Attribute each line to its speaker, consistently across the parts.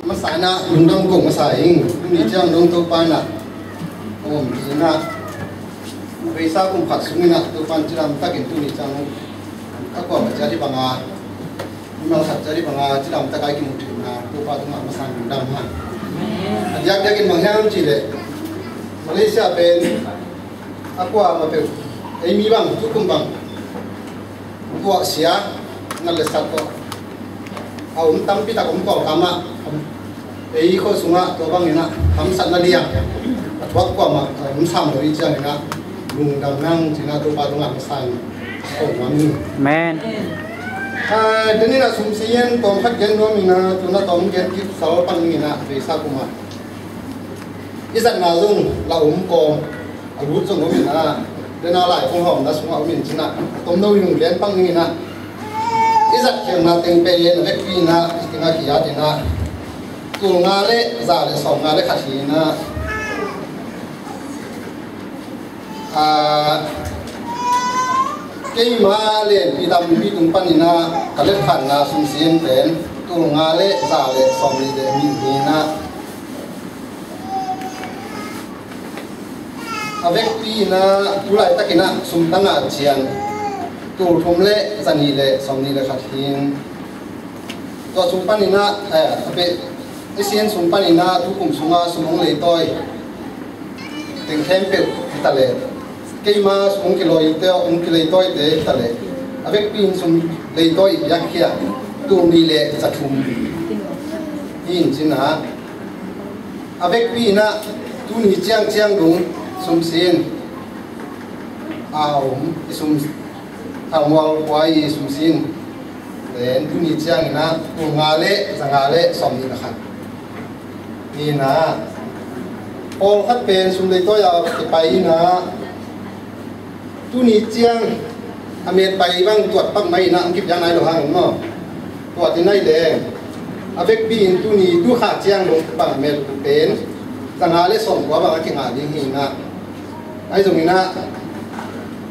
Speaker 1: masana undang kong masaing ni chang dong to pa na om ina pesa kong khat sumina to pan chiram takin tu ni chang akwa majari banga mal khat jari banga chiram takai ki muthi na to pa tuma masan undang ha yak yakin mangham chi le Malaysia pen akwa ma pe ai mi bang tu kum bang ko sia ngal le sat ko aum tam pi ta kum ko kama ei ko sunga to bang ina ham sat na liang atwak ko ma sam lo i chang ina lung dang nang china to pa dunga san ko mami
Speaker 2: men
Speaker 1: deni na sum sien tom khat gen no mina tu na tom gen ki sal pan mina ve sa kuma izat na zung la ko alu zung no mina dena lai phong hom na sunga min china tom no yung gen pang mina izat kem na teng pe na ve ki na tinga ki ya dena tu nga le za le som nga le khathi na cái mà lên bị đâm bị tung pan na cái lết khăn na sum xiên tên tu nga lệ giả lệ xong đi để mình na avec pi na tu lại ta kina sum tăng à chiang tu thum lệ dân đi lệ xong đi lệ khát hiền tu sum pan na abe cái xiên sum pan na tu cùng sum a sum lệ toi tiếng khem pe ta lệ cái mà sum cái lối teo cái lối toi để ta lệ avec pin sum lối toi yak kia tu ni lệ chặt thum in chín hả avec pin na tu ni chiang chiang đúng sum xiên sum wal quay sum xiên then tu ni chiang na tu nga lệ som ni la khat ni na all khat pen sum lối toi a ke pai na tu ni chiang amet pai bang tuat pak mai na angkip yang nai lo hang mo tuat ni nai le avec pin tu ni tu kha chiang lo bang amet pen tanga le som kwa bang ki nga ding hi na ai zong ina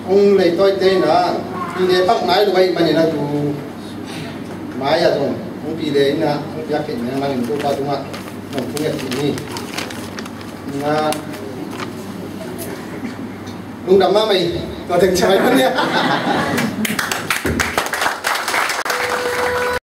Speaker 1: ong le toi te na pi le pak nai lo bai mani na tu mai ya zong ong pi le na ong yak ke na nang tu pa tu ma nong tu nge ni na lung đam ma mày có thực trái không nhé